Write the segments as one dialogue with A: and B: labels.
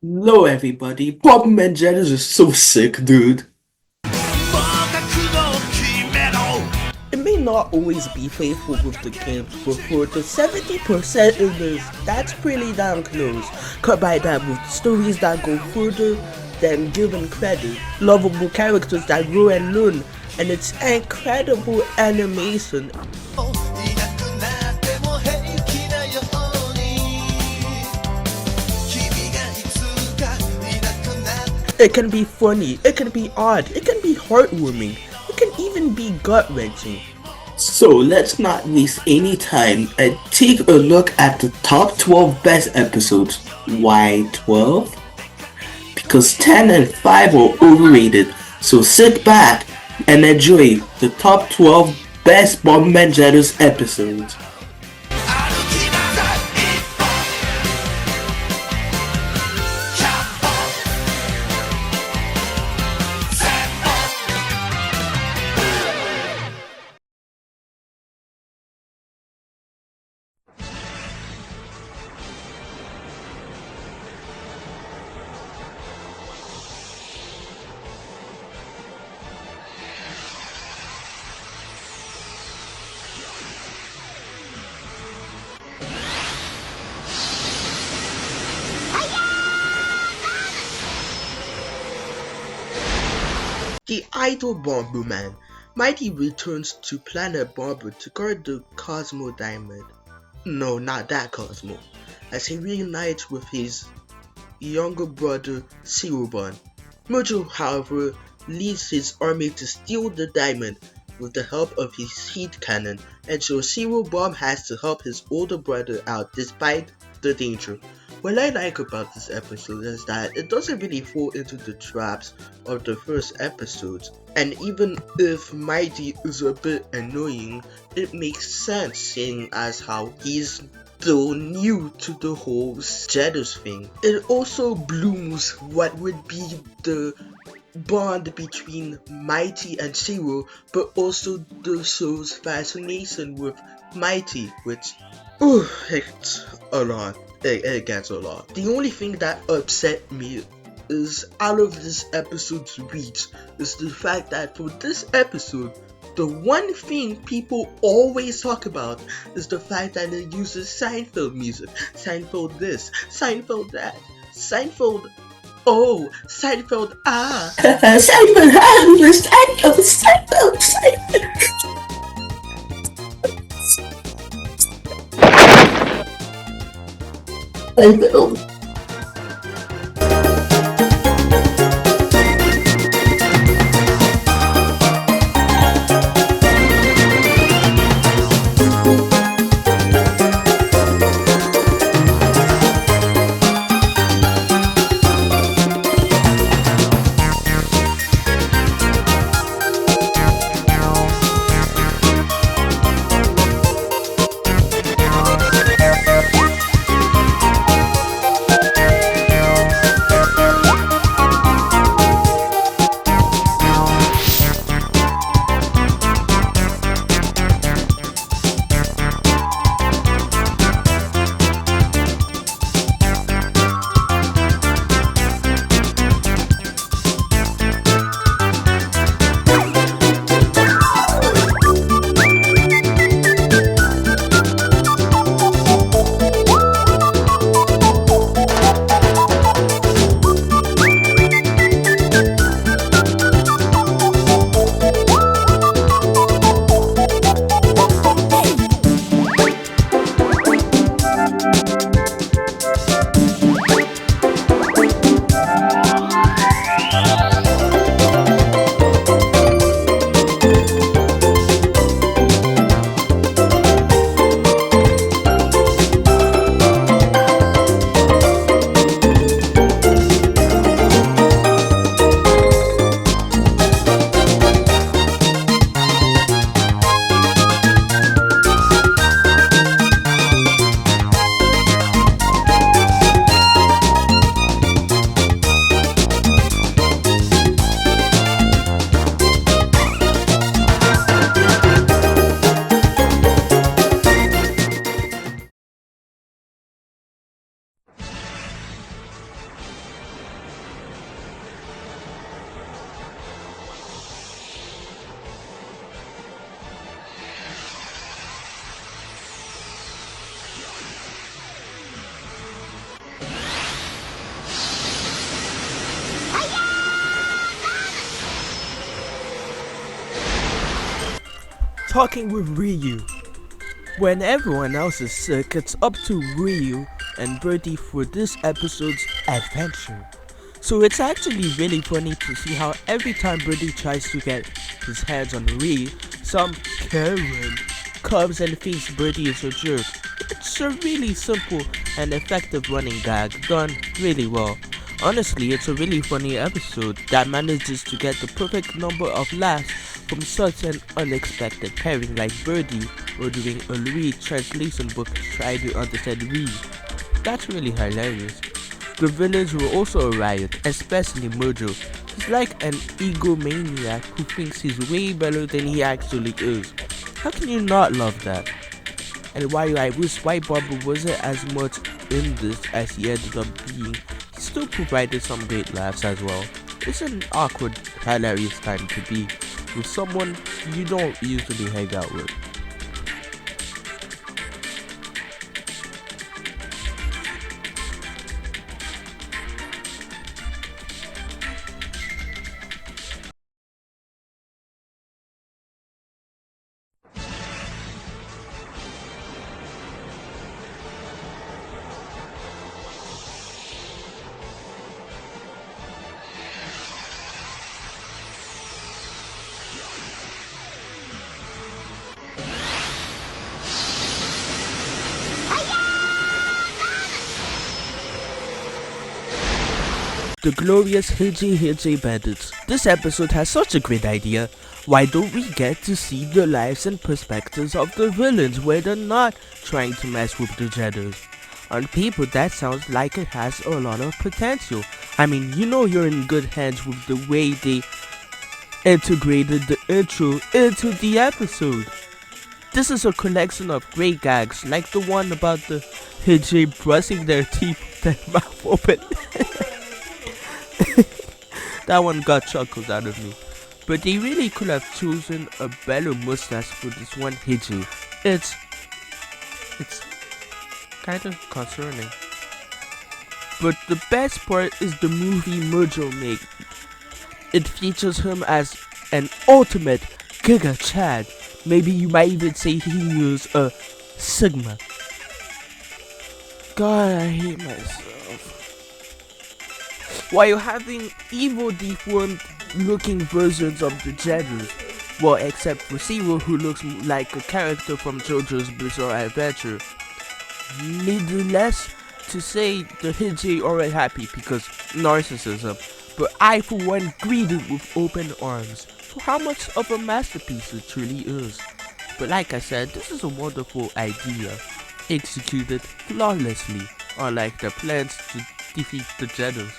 A: Hello everybody, Bomberman is so sick, dude.
B: It may not always be faithful with the games, but for the 70% in this, that's pretty damn close. Combine that with stories that go further than given credit, lovable characters that grow and learn, and its incredible animation. It can be funny, it can be odd, it can be heartwarming, it can even be gut-wrenching.
A: So let's not waste any time and take a look at the top 12 best episodes. Why 12? Because 10 and 5 are overrated, so sit back and enjoy the top 12 best Bomberman episodes.
B: The idle Bomberman. Mighty returns to planet Bomber to guard the Cosmo Diamond. No, not that Cosmo. As he reunites with his younger brother Zero. Mojo, however, leads his army to steal the diamond with the help of his heat cannon, and so Zero Bomb has to help his older brother out despite the danger. What I like about this episode is that it doesn't really fall into the traps of the first episodes, and even if Mighty is a bit annoying, it makes sense seeing as how he's still new to the whole Jeddus thing. It also blooms what would be the bond between Mighty and Zero, but also the show's fascination with Mighty, which it's a lot. It gets a lot. The only thing that upset me is out of this episode's reach is the fact that for this episode, the one thing people always talk about is the fact that it uses Seinfeld music. Seinfeld this, Seinfeld that, Seinfeld oh, Seinfeld ah.
A: Seinfeld. Seinfeld.
C: talking with Ryu. When everyone else is sick, it's up to Ryu and Birdie for this episode's adventure. So it's actually really funny to see how every time Birdie tries to get his hands on Ryu, some Karen comes and thinks Birdie is a jerk. It's a really simple and effective running gag done really well. Honestly, it's a really funny episode that manages to get the perfect number of laughs from such an unexpected pairing like Birdie ordering a Louis translation book to try to understand Ree. That's really hilarious. The villains were also a riot, especially Mojo. He's like an egomaniac who thinks he's way better than he actually is. How can you not love that? And while I wish White Barber wasn't as much in this as he ended up being, he still provided some great laughs as well. It's an awkward, hilarious time to be with someone you don't usually hang out with. The glorious Hiji Hiji Bandits. This episode has such a great idea. Why don't we get to see the lives and perspectives of the villains where they're not trying to mess with the Jedders? On paper, that sounds like it has a lot of potential. I mean, you know you're in good hands with the way they integrated the intro into the episode. This is a collection of great gags, like the one about the Hiji brushing their teeth with their mouth open. That one got chuckles out of me. But they really could have chosen a better mustache for this one Hiji. It's kind of concerning. But the best part is the movie Mojo made. It features him as an ultimate Giga Chad. Maybe you might even say he is a Sigma. God, I hate myself. While having evil deformed looking versions of the Jedders. Well, except for Zero, who looks like a character from JoJo's Bizarre Adventure. Needless to say, the Hiji aren't happy because narcissism, but I for one greeted with open arms for how much of a masterpiece it truly is. But like I said, this is a wonderful idea, executed flawlessly, unlike their plans to defeat the Jedders.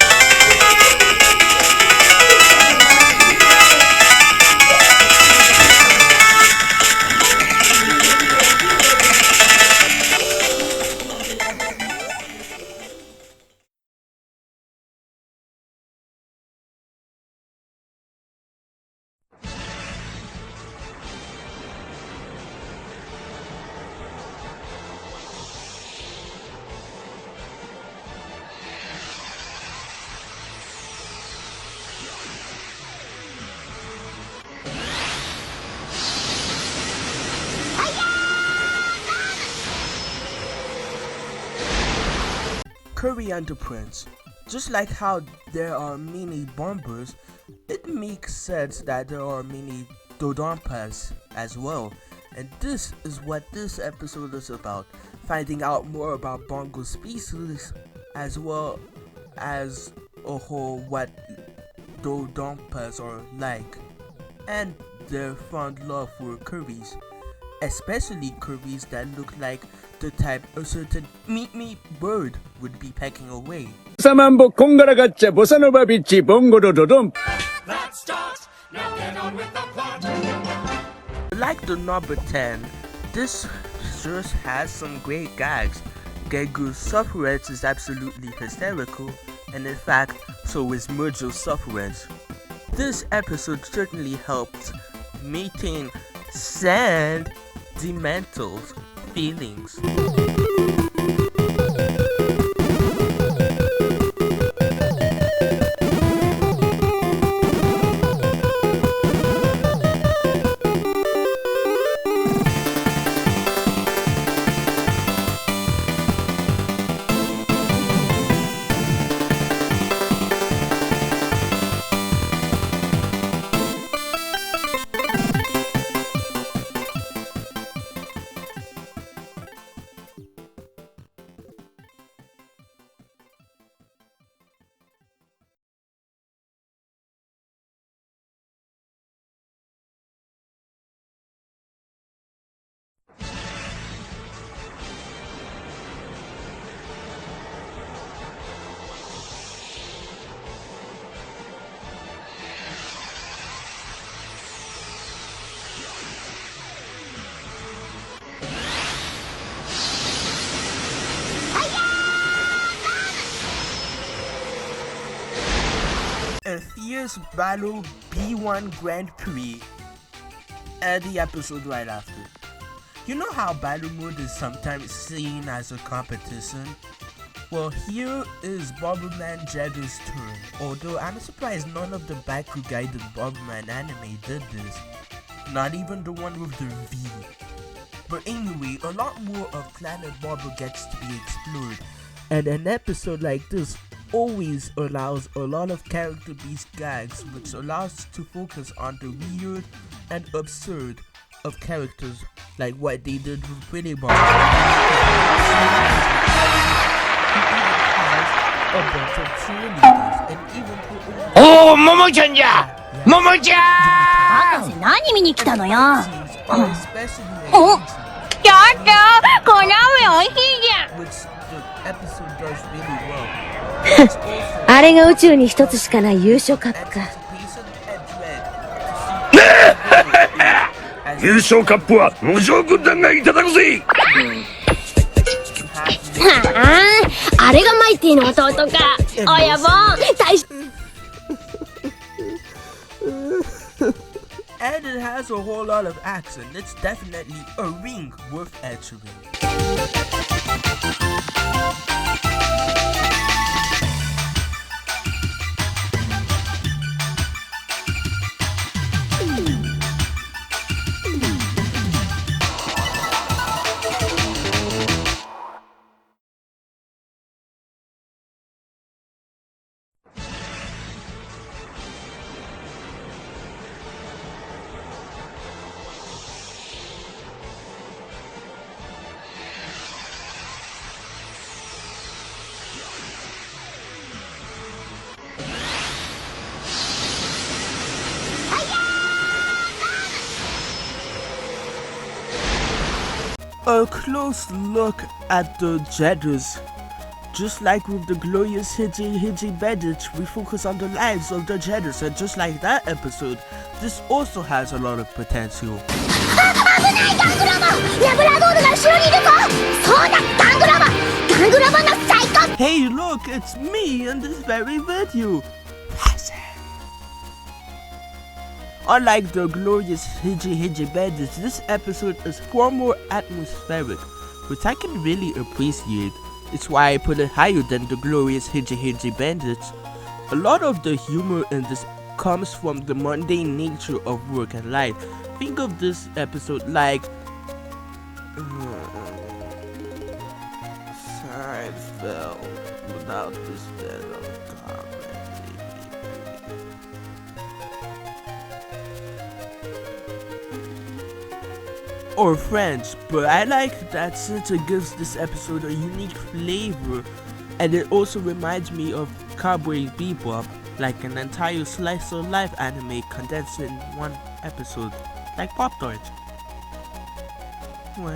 C: Curry and the Prince. Just like how there are many Bombers, it makes sense that there are many Dodonpas as well. And this is what this episode is about. Finding out more about Bongo species as well as a whole what Dodonpas are like. And their fond love for curries. Especially curries that look like the type a certain meat bird would be pecking away.
D: Samambo Kongaragacha, Bosanova Bichi, Bongo Dodom.
E: That starts, now get on with the plot.
C: Like the number 10, this just has some great gags. Gegu's sufferance is absolutely hysterical, and in fact, so is Mojo's sufferance. This episode certainly helps maintain sentimental feelings. a fierce battle B1 Grand Prix and the episode right after. You know how battle mode is sometimes seen as a competition? Well, here is Bomberman Jeddo's turn, although I'm surprised none of the Baku-guided Bomberman anime did this. Not even the one with the V. But anyway, a lot more of Planet Bobber gets to be explored, and an episode like this always allows a lot of character-based gags, which allows to focus on the weird and absurd of characters, like what they did with Pretty Bob. A bunch of cheerleaders and even put in
D: Oh, Momo-chan ya! Momo-chan!
F: 博士何見に来たのよ。
C: scenes are especially
F: お、
C: engaging,
F: ちょっと、この飴おいしいじゃん。
C: which the episode does really well. It's also
G: あれが宇宙に一つしかない優勝カップか。
C: anticipation and dread to see
D: 優勝カップは無償軍団がいただくぜ。
F: はあ、あれがマイティの弟か。おやぼん、大し
C: and it has a whole lot of action. It's definitely a ring worth entering. A close look at the Jedders. Just like with the glorious Hiji Bandits, we focus on the lives of the Jedders, and just like that episode, this also has a lot of potential.
F: 危ないガングラバー。ラブラドールが後ろにいるぞ。そうだ、ガングラバー。ガングラバーの最高。
C: Hey look, it's me in this very video! Unlike the glorious Hiji Bandits, this episode is far more atmospheric, which I can really appreciate. It's why I put it higher than the glorious Hiji Bandits. A lot of the humor in this comes from the mundane nature of work and life. Think of this episode like Seinfeld without the stand of comedy. Or French, but I like that since it gives this episode a unique flavor, and it also reminds me of Cowboy Bebop, like an entire slice of life anime condensed in one episode, like Pop-Tart. Wait.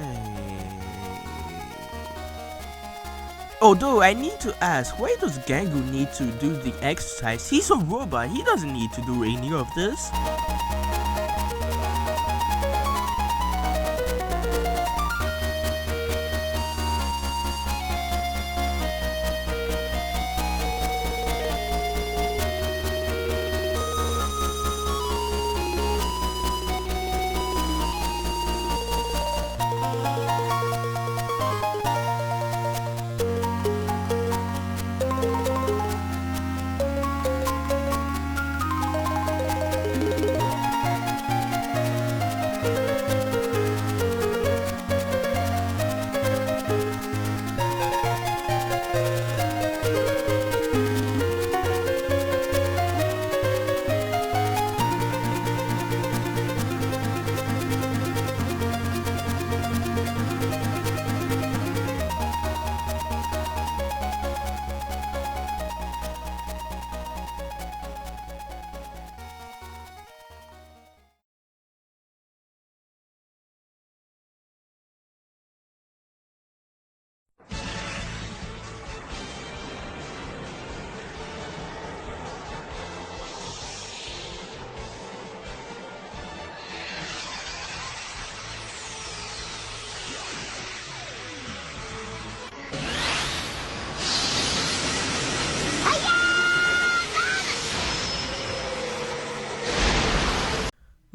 C: Although I need to ask, why does Gangu need to do the exercise? He's a robot, he doesn't need to do any of this.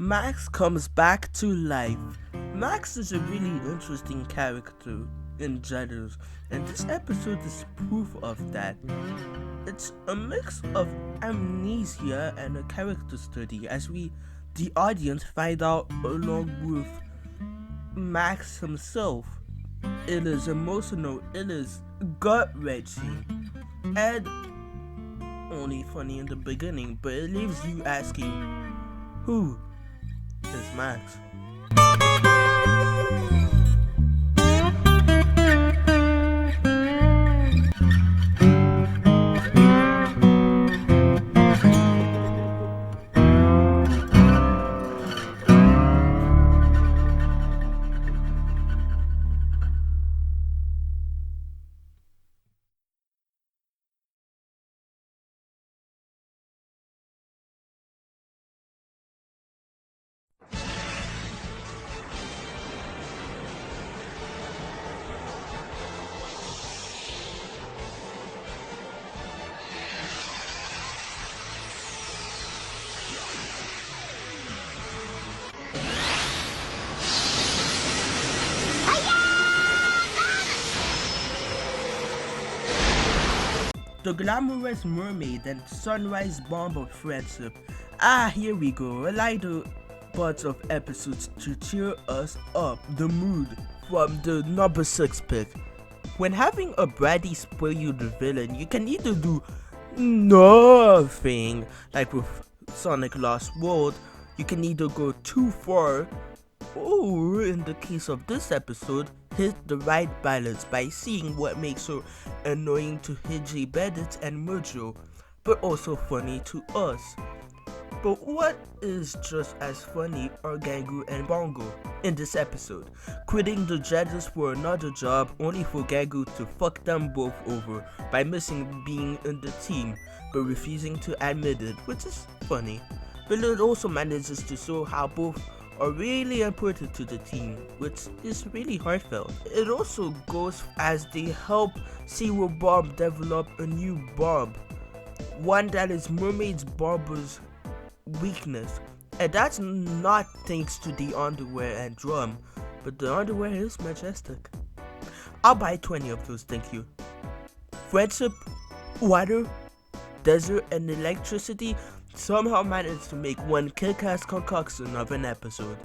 C: Max comes back to life. Max is a really interesting character in Jedders, and this episode is proof of that. It's a mix of amnesia and a character study as we, the audience, find out along with Max himself. It is emotional, it is gut-wrenching, and only funny in the beginning, but it leaves you asking, who is Max? The glamorous mermaid and sunrise bomber friendship. Here we go, a lighter bunch of episodes to cheer us up the mood from the number 6 pick. When having a bratty spoil you the villain, you can either do nothing, like with Sonic Lost World, you can either go too far, or in the case of this episode, hit the right balance by seeing what makes her annoying to Hiji Bennett and Mojo, but also funny to us. But what is just as funny are Gangu and Bongo in this episode, quitting the judges for another job only for Gangu to fuck them both over by missing being in the team but refusing to admit it, which is funny. But it also manages to show how both are really important to the team, which is really heartfelt. It also goes as they help Zero Bob develop a new Bob, one that is Mermaid's Barber's weakness, and that's not thanks to the underwear and drum, but the underwear is majestic. I'll buy 20 of those, thank you. Friendship, water, desert, and electricity somehow managed to make one kick-ass concoction of an episode.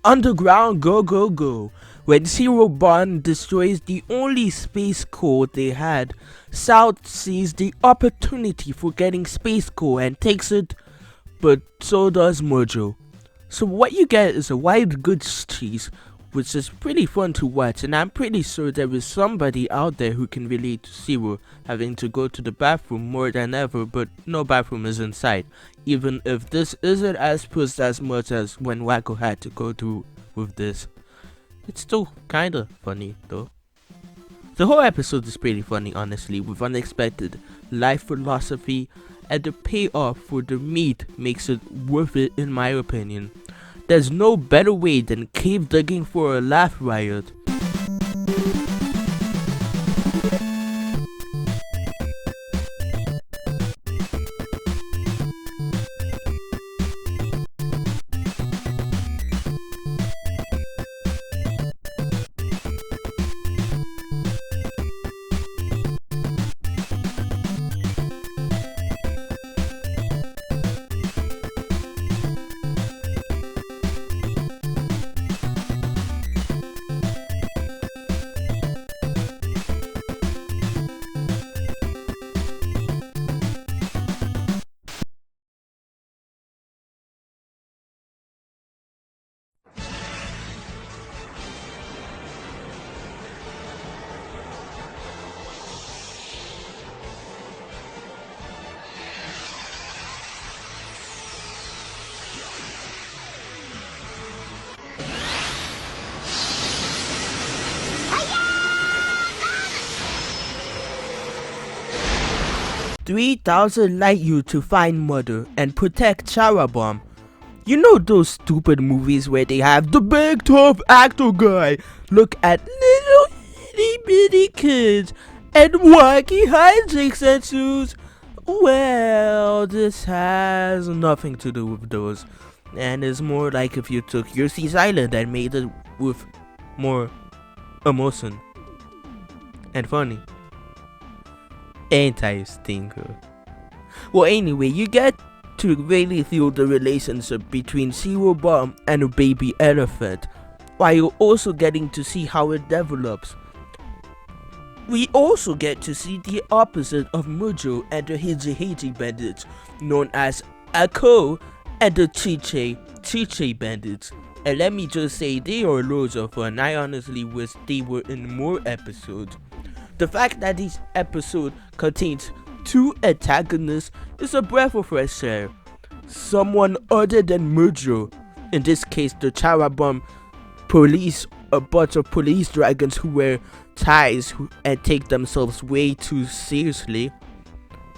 C: Underground Go Go Go. When Zero Bond destroys the only space core they had, South sees the opportunity for getting space core and takes it, but so does Mojo. So what you get is a wild goods cheese, which is pretty fun to watch, and I'm pretty sure there is somebody out there who can relate to Zero having to go to the bathroom more than ever, but no bathroom is in sight, even if this isn't as pushed as much as when Wacko had to go through with this. It's still kinda funny though. The whole episode is pretty funny, honestly, with unexpected life philosophy, and the payoff for the meat makes it worth it in my opinion. There's no better way than cave digging for a laugh riot. 3,000 light years to find Mother and protect Charabomb. You know those stupid movies where they have the big tough actor guy look at little itty bitty kids and wacky hijinks ensues? Well, this has nothing to do with those, and is more like if you took Yoshi's Island and made it with more emotion and funny. Ain't I stinker? Well, anyway, you get to really feel the relationship between Zero Bomb and a baby elephant, while you're also getting to see how it develops. We also get to see the opposite of Mojo and the Hiji bandits, known as Ako and the Chiche bandits. And let me just say, they are loads of fun. I honestly wish they were in more episodes. The fact that this episode contains 2 antagonists is a breath of fresh air. Someone other than Mojo, in this case the Charabomb police, a bunch of police dragons who wear ties and take themselves way too seriously.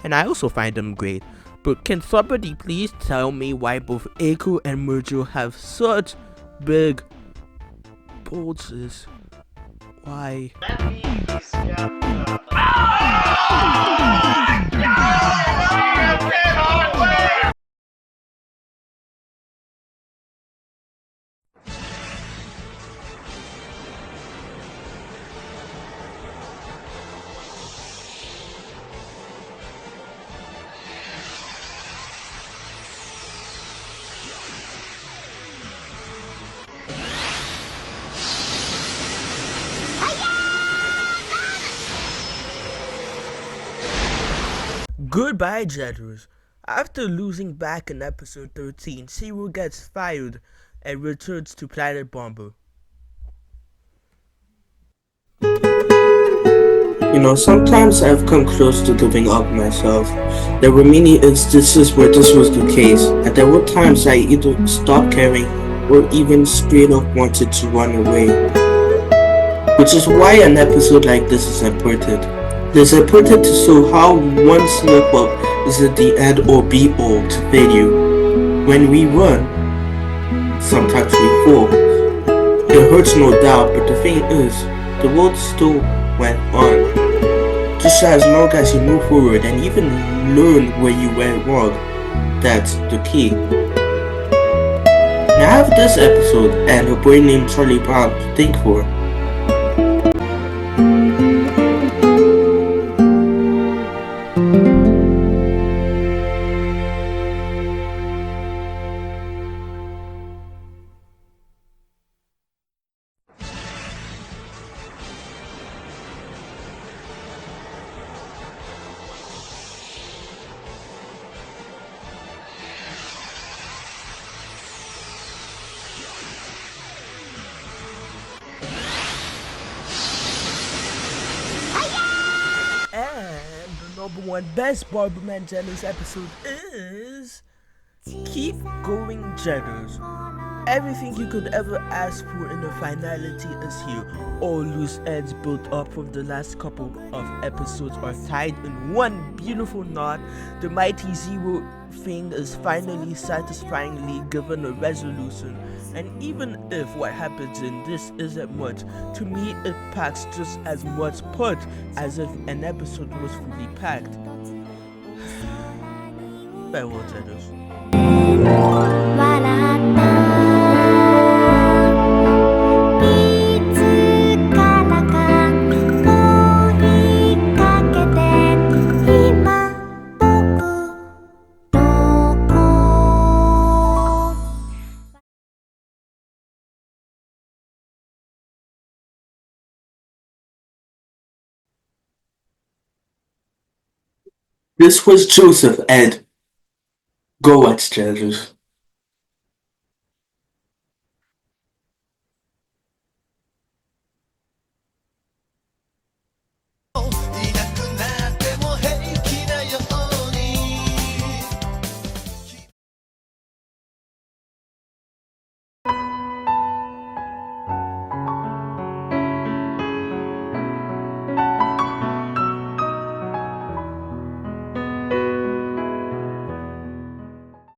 C: And I also find them great. But can somebody please tell me why both Eiko and Mojo have such big bulges? Why? Goodbye, Jedders. After losing back in episode 13, Zero gets fired and returns to Planet Bomber.
A: You know, sometimes I've come close to giving up myself. There were many instances where this was the case, and there were times I either stopped caring or even straight up wanted to run away. Which is why an episode like this is important. It's important to show how one slip up isn't the end or be all to failure. When we run, sometimes we fall. It hurts no doubt, but the thing is, the world still went on. Just as long as you move forward and even learn where you went wrong, that's the key. Now I have this episode and a boy named Charlie Brown to thank for.
C: And the number one best Bomberman Jenners episode is Keep Going Jenners. Everything you could ever ask for in a finality is here. All loose ends built up from the last couple of episodes are tied in one beautiful knot. The mighty Zero thing is finally satisfyingly given a resolution. And even if what happens in this isn't much, to me it packs just as much punch as if an episode was fully packed. Farewell, Jenners.
F: いつからか追いかけて今僕どこ
A: This was Joseph and go watch Judges.